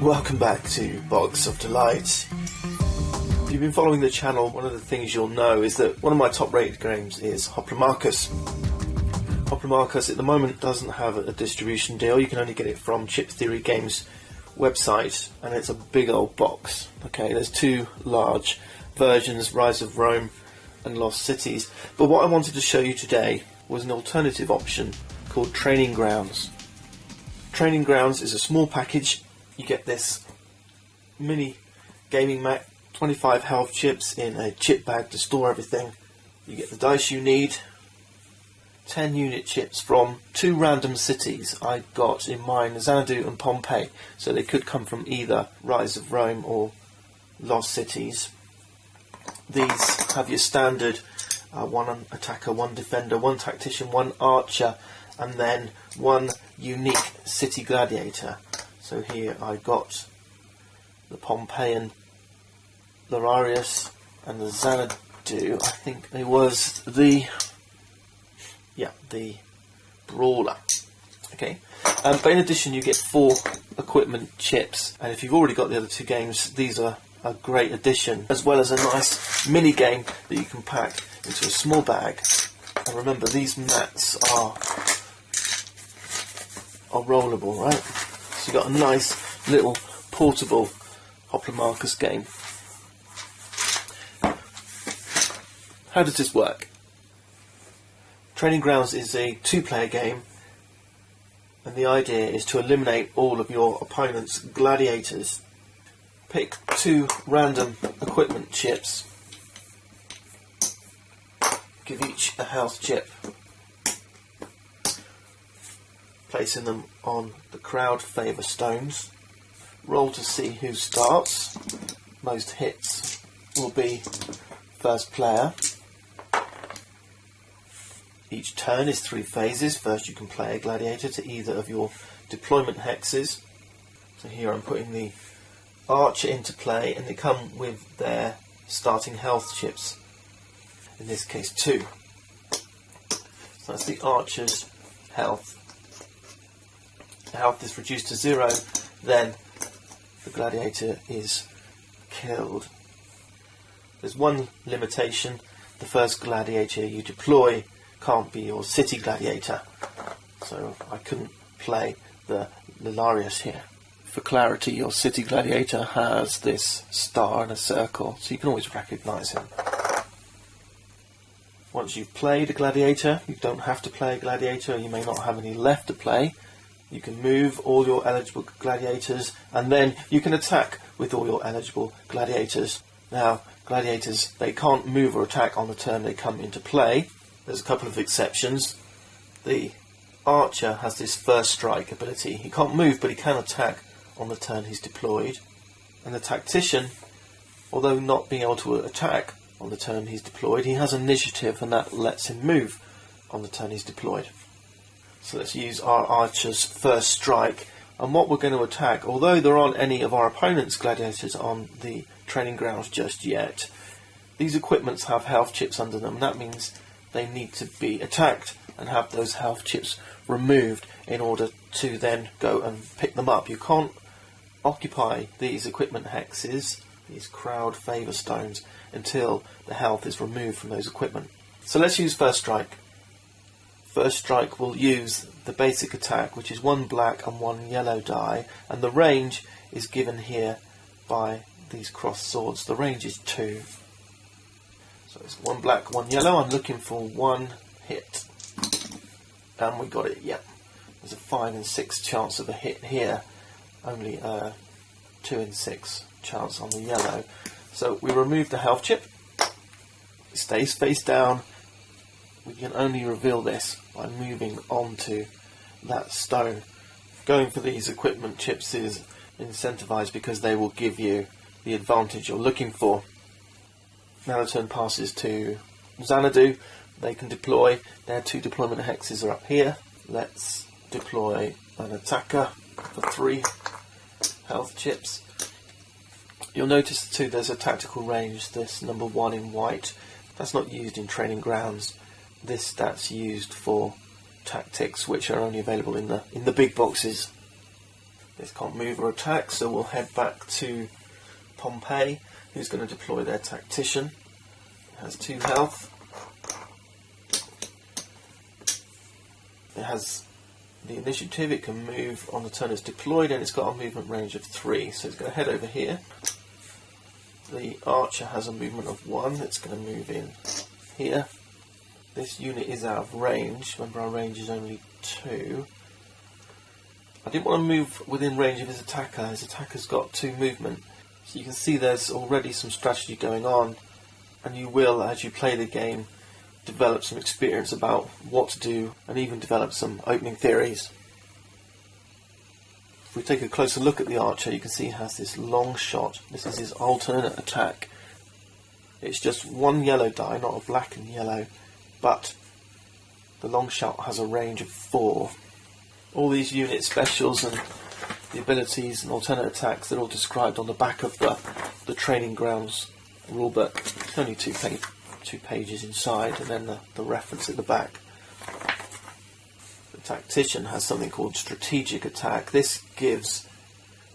Welcome back to Box of Delight. If you've been following the channel, one of the things you'll know is that one of my top rated games is Hoplomachus. Hoplomachus at the moment doesn't have a distribution deal. You can only get it from Chip Theory Games website, and it's a big old box. Okay, there's two large versions, Rise of Rome and Lost Cities. But what I wanted to show you today was an alternative option called Training Grounds. Training Grounds is a small package. You get this mini gaming mat, 25 health chips in a chip bag to store everything. You get the dice you need, 10 unit chips from two random cities. I got in mine Xanadu and Pompeii, so they could come from either Rise of Rome or Lost Cities. These have your standard one attacker, one defender, one tactician, one archer, and then one unique city gladiator. So here I got the Pompeian Lararius and the Xanadu. I think it was the Brawler. Okay, but in addition you get 4 equipment chips, and if you've already got the other 2 games, these are a great addition, as well as a nice mini game that you can pack into a small bag. And remember, these mats are rollable, right? So you've got a nice little portable Hoplomachus game. How does this work? Training Grounds is a 2-player game, and the idea is to eliminate all of your opponent's gladiators. Pick 2 random equipment chips, give each a health chip, placing them on the crowd favour stones. Roll to see who starts. Most hits will be first player. Each turn is 3 phases. First you can play a gladiator to either of your deployment hexes. So here I'm putting the archer into play, and they come with their starting health chips. In this case 2. So that's the archer's health. Health is reduced to 0, then the gladiator is killed. There's one limitation: the first gladiator you deploy can't be your city gladiator, so I couldn't play the Lararius here. For clarity, your city gladiator has this star and a circle, so you can always recognise him. Once you've played a gladiator, you don't have to play a gladiator, you may not have any left to play. You can move all your eligible gladiators, and then you can attack with all your eligible gladiators. Now, gladiators, they can't move or attack on the turn they come into play. There's a couple of exceptions. The archer has this first strike ability. He can't move, but he can attack on the turn he's deployed. And the tactician, although not being able to attack on the turn he's deployed, he has initiative, and that lets him move on the turn he's deployed. So let's use our archer's first strike, and what we're going to attack, although there aren't any of our opponent's gladiators on the training grounds just yet, these equipments have health chips under them, and that means they need to be attacked and have those health chips removed in order to then go and pick them up. You can't occupy these equipment hexes, these crowd favour stones, until the health is removed from those equipment. So let's use first strike. First strike will use the basic attack, which is 1 black and 1 yellow die, and the range is given here by these crossed swords. The range is 2. So it's 1 black, 1 yellow. I'm looking for 1 hit. And we got it, yep. There's a 5 in 6 chance of a hit here. Only a 2 in 6 chance on the yellow. So we remove the health chip. It stays face down. We can only reveal this by moving onto that stone. Going for these equipment chips is incentivized because they will give you the advantage you're looking for. Now the turn passes to Xanadu. They can deploy. Their 2 deployment hexes are up here. Let's deploy an attacker for 3 health chips. You'll notice too there's a tactical range, this number 1 in white. That's not used in Training Grounds. This stat's used for tactics, which are only available in the big boxes. This can't move or attack, so we'll head back to Pompey, who's going to deploy their tactician. It has 2 health. It has the initiative, it can move on the turn it's deployed, and it's got a movement range of 3, so it's going to head over here. The archer has a movement of 1, it's going to move in here. This unit is out of range, remember our range is only 2. I didn't want to move within range of his attacker's got 2 movement. So you can see there's already some strategy going on, and you will, as you play the game, develop some experience about what to do, and even develop some opening theories. If we take a closer look at the archer, you can see he has this long shot. This is his alternate attack. It's just 1 yellow die, not a black and yellow, but the long shot has a range of 4. All these unit specials and the abilities and alternate attacks, they're all described on the back of the training grounds rulebook. It's only 2 pages inside, and then the reference at the back. The tactician has something called strategic attack. This gives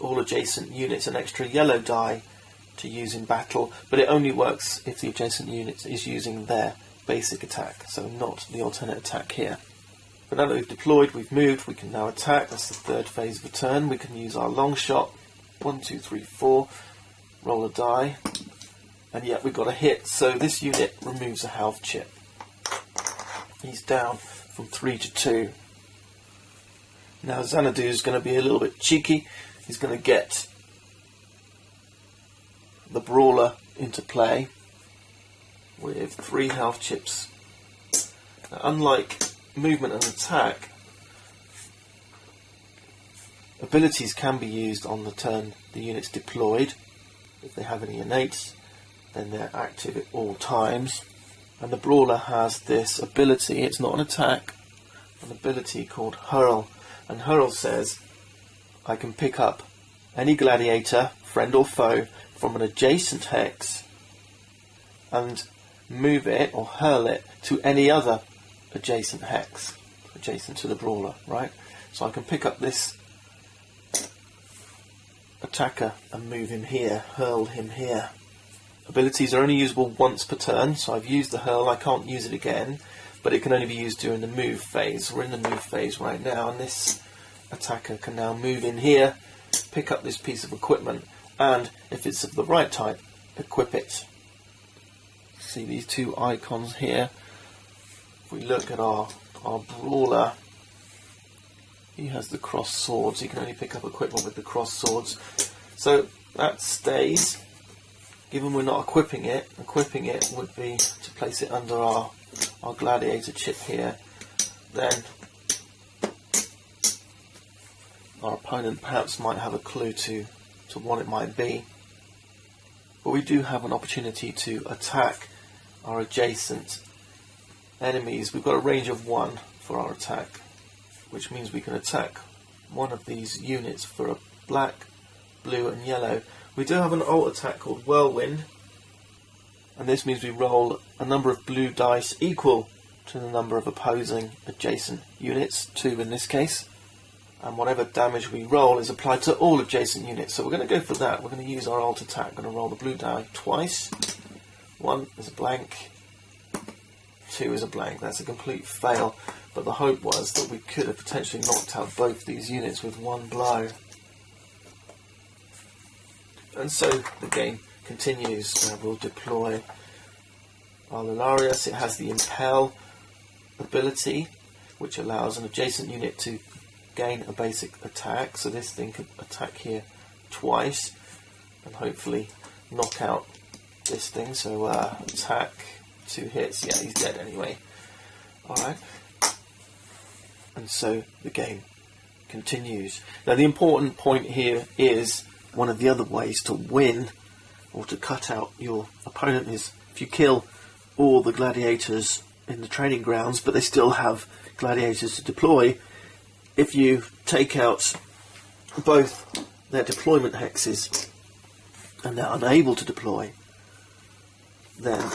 all adjacent units an extra yellow die to use in battle, but it only works if the adjacent unit is using their basic attack, so not the alternate attack here. But now that we've deployed, we've moved, we can now attack. That's the 3rd phase of a turn. We can use our long shot. 1, 2, 3, 4. Roll a die. And yet we've got a hit, so this unit removes a health chip. He's down from 3 to 2. Now Xanadu is going to be a little bit cheeky. He's going to get the brawler into play with 3 health chips. Now, unlike movement and attack, abilities can be used on the turn the unit's deployed. If they have any innates, then they're active at all times. And the brawler has this ability, it's not an attack, an ability called Hurl. And Hurl says, I can pick up any gladiator, friend or foe, from an adjacent hex and move it or hurl it to any other adjacent hex, adjacent to the brawler, right? So I can pick up this attacker and move him here, hurl him here. Abilities are only usable once per turn, so I've used the hurl, I can't use it again, but it can only be used during the move phase. We're in the move phase right now, and this attacker can now move in here, pick up this piece of equipment, and if it's of the right type, equip it. See these 2 icons here. If we look at our brawler, he has the crossed swords. He can only pick up equipment with the crossed swords. So that stays. Given we're not equipping it would be to place it under our gladiator chip here. Then our opponent perhaps might have a clue to what it might be. But we do have an opportunity to attack our adjacent enemies. We've got a range of 1 for our attack, which means we can attack one of these units for a black, blue and yellow. We do have an alt attack called Whirlwind, and this means we roll a number of blue dice equal to the number of opposing adjacent units, 2 in this case, and whatever damage we roll is applied to all adjacent units. So we're going to go for that. We're going to use our alt attack. We're going to roll the blue die twice. 1 is a blank, 2 is a blank. That's a complete fail, but the hope was that we could have potentially knocked out both these units with 1 blow. And so the game continues. We'll deploy our Lilarius. It has the Impel ability, which allows an adjacent unit to gain a basic attack. So this thing can attack here twice and hopefully knock out this thing. So attack, 2 hits. Yeah, he's dead anyway. Alright. And so the game continues. Now the important point here is one of the other ways to win or to cut out your opponent is if you kill all the gladiators in the training grounds but they still have gladiators to deploy. If you take out both their deployment hexes and they're unable to deploy, then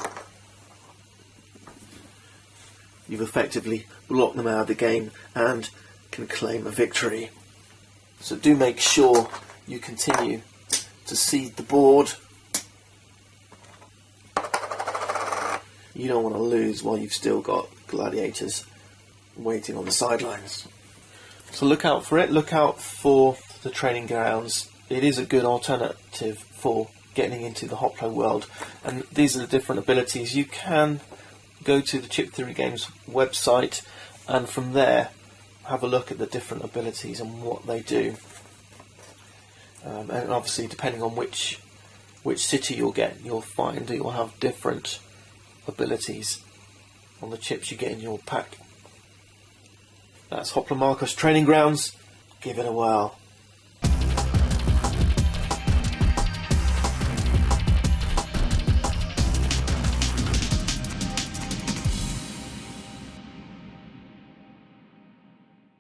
you've effectively blocked them out of the game and can claim a victory. So do make sure you continue to seed the board. You don't want to lose while you've still got gladiators waiting on the sidelines. So look out for it, look out for the training grounds. It is a good alternative for getting into the Hoplo world, and these are the different abilities. You can go to the Chip Theory Games website and from there have a look at the different abilities and what they do. And obviously depending on which city you'll get, you'll find that you'll have different abilities on the chips you get in your pack. That's Hoplomachus Training Grounds. Give it a whirl.